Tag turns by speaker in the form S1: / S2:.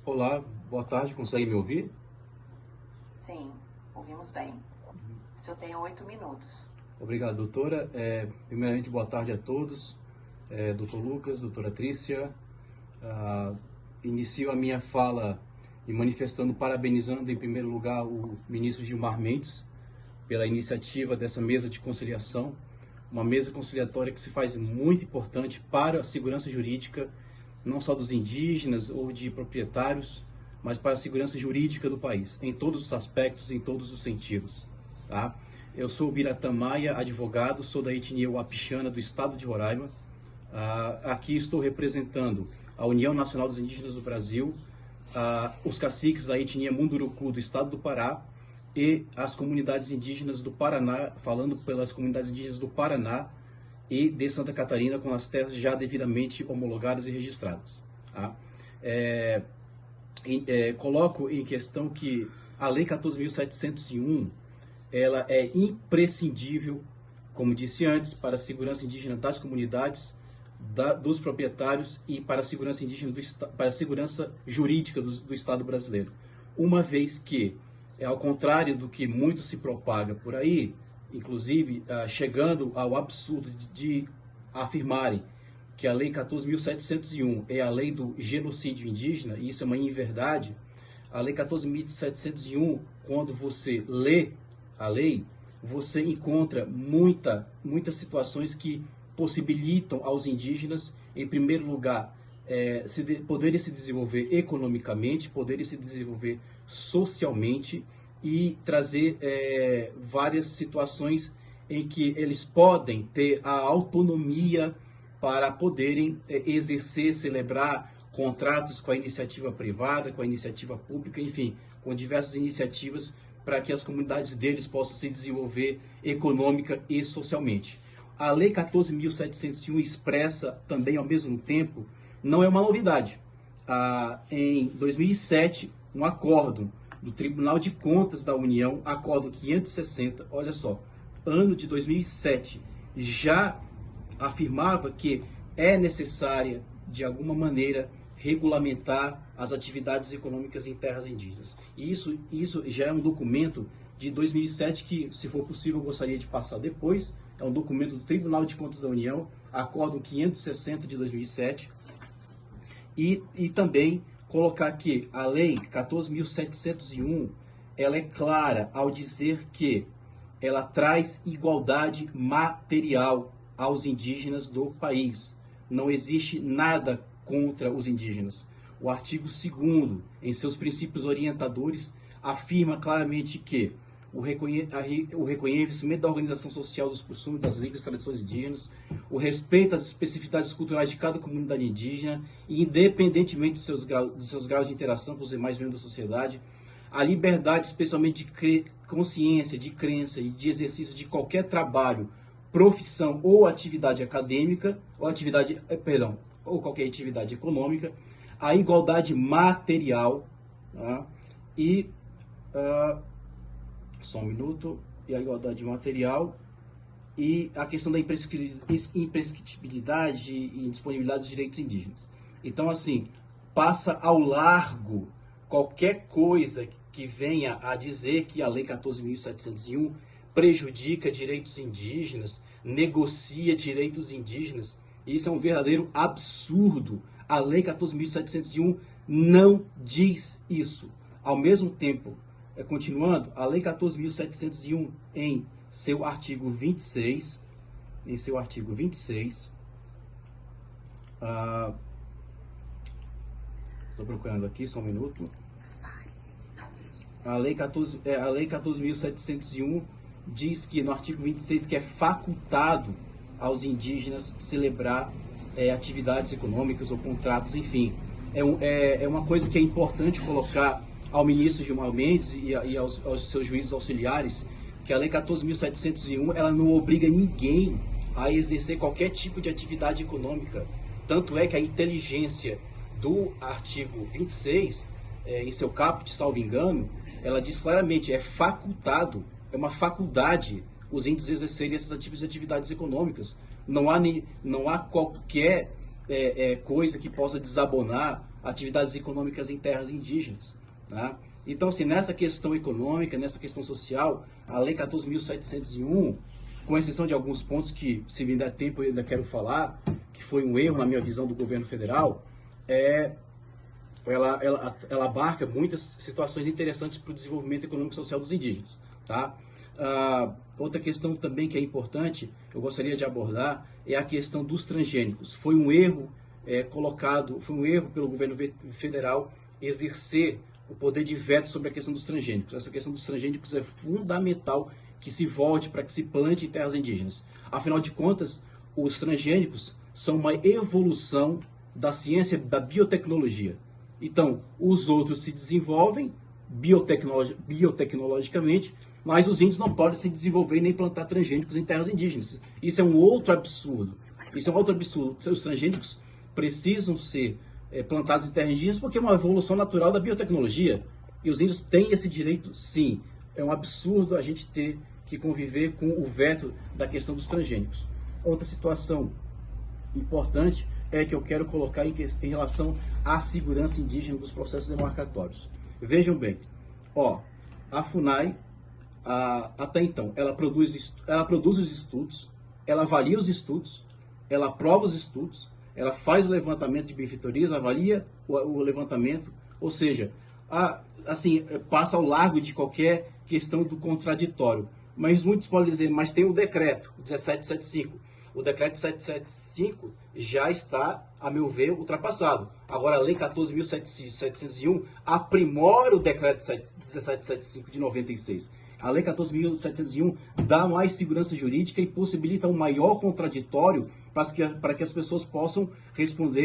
S1: Olá, boa tarde, consegue me ouvir?
S2: Sim, ouvimos bem. O senhor tem 8 minutos.
S1: Obrigado, doutora. Primeiramente, boa tarde a todos. Doutor Lucas, doutora Trícia. Ah, Inicio a minha fala e manifestando, parabenizando em primeiro lugar o ministro Gilmar Mendes pela iniciativa dessa mesa de conciliação, uma mesa conciliatória que se faz muito importante para a segurança jurídica, não só dos indígenas ou de proprietários, mas para a segurança jurídica do país, em todos os aspectos, em todos os sentidos. Tá? Eu sou Biratã Maia, advogado, sou da etnia Wapixana do estado de Roraima. Aqui estou representando a União Nacional dos Indígenas do Brasil, os caciques da etnia Munduruku do estado do Pará e as comunidades indígenas do Paraná, falando pelas comunidades indígenas do Paraná e de Santa Catarina, com as terras já devidamente homologadas e registradas. Tá? Coloco em questão que a Lei 14.701 ela é imprescindível, como disse antes, para a segurança indígena das comunidades, dos proprietários e para a segurança indígena, para a segurança jurídica do Estado brasileiro. Uma vez que, ao contrário do que muito se propaga por aí, inclusive chegando ao absurdo de afirmarem que a Lei 14.701 é a lei do genocídio indígena, e isso é uma inverdade. A Lei 14.701, quando você lê a lei, você encontra muitas situações que possibilitam aos indígenas, em primeiro lugar, poderem se desenvolver economicamente, poderem se desenvolver socialmente e trazer várias situações em que eles podem ter a autonomia para poderem exercer, celebrar contratos com a iniciativa privada, com a iniciativa pública, enfim, com diversas iniciativas para que as comunidades deles possam se desenvolver econômica e socialmente. A Lei 14.701 expressa também, ao mesmo tempo, não é uma novidade. Em 2007, um acordo do Tribunal de Contas da União, acordo 560, olha só, ano de 2007, já afirmava que é necessária, de alguma maneira, regulamentar as atividades econômicas em terras indígenas. E isso já é um documento de 2007 que, se for possível, eu gostaria de passar depois. É um documento do Tribunal de Contas da União, Acordo 560 de 2007. E também colocar que a Lei 14.701, ela é clara ao dizer que ela traz igualdade material aos indígenas do país. Não existe nada contra os indígenas. O artigo 2º, em seus princípios orientadores, afirma claramente que o reconhecimento da organização social dos costumes, das línguas e tradições indígenas, o respeito às especificidades culturais de cada comunidade indígena, independentemente dos seus graus de interação com os demais membros da sociedade, a liberdade, especialmente de consciência, de crença e de exercício de qualquer trabalho, profissão ou atividade acadêmica, ou qualquer atividade econômica, a igualdade material, tá? E só um minuto, e a igualdade material e a questão da imprescritibilidade e indisponibilidade dos direitos indígenas. Então, assim, passa ao largo qualquer coisa que venha a dizer que a Lei 14.701 prejudica direitos indígenas, negocia direitos indígenas. Isso é um verdadeiro absurdo. A Lei 14.701 não diz isso. Ao mesmo tempo, continuando, a Lei 14.701, em seu artigo 26, estou procurando aqui, só um minuto. A Lei 14.701 diz que, no artigo 26, que é facultado aos indígenas celebrar atividades econômicas ou contratos, enfim. É uma coisa que é importante colocar ao ministro Gilmar Mendes e aos seus juízes auxiliares, que a Lei 14.701 ela não obriga ninguém a exercer qualquer tipo de atividade econômica. Tanto é que a inteligência do artigo 26, em seu caput, salvo engano, ela diz claramente, é facultado, é uma faculdade os índios exercerem esses tipos de atividades econômicas. Não há qualquer coisa que possa desabonar atividades econômicas em terras indígenas. Tá? Então, assim, nessa questão econômica, nessa questão social, a Lei 14.701, com exceção de alguns pontos que, se me der tempo, eu ainda quero falar, que foi um erro na minha visão do governo federal, ela abarca muitas situações interessantes para o desenvolvimento econômico e social dos indígenas. Tá? Outra questão também que é importante, eu gostaria de abordar, é a questão dos transgênicos. Foi um erro foi um erro pelo governo federal exercer o poder de veto sobre a questão dos transgênicos. Essa questão dos transgênicos é fundamental que se volte para que se plante em terras indígenas. Afinal de contas, os transgênicos são uma evolução da ciência da biotecnologia. Então, os outros se desenvolvem biotecnologicamente, mas os índios não podem se desenvolver nem plantar transgênicos em terras indígenas. Isso é um outro absurdo. Isso é um outro absurdo. Os transgênicos precisam ser plantados em terras indígenas porque é uma evolução natural da biotecnologia. E os índios têm esse direito, sim. É um absurdo a gente ter que conviver com o veto da questão dos transgênicos. Outra situação importante é que eu quero colocar em relação à segurança indígena dos processos demarcatórios. Vejam bem, a FUNAI, até então, ela produz os estudos, ela avalia os estudos, ela aprova os estudos, ela faz o levantamento de benfeitorias, avalia o levantamento, ou seja, passa ao largo de qualquer questão do contraditório. Mas muitos podem dizer, mas tem o decreto, 1775. O decreto 775 já está, a meu ver, ultrapassado. Agora, a Lei 14.701 aprimora o decreto 1775 de 96. A Lei 14.701 dá mais segurança jurídica e possibilita um maior contraditório para que as pessoas possam responder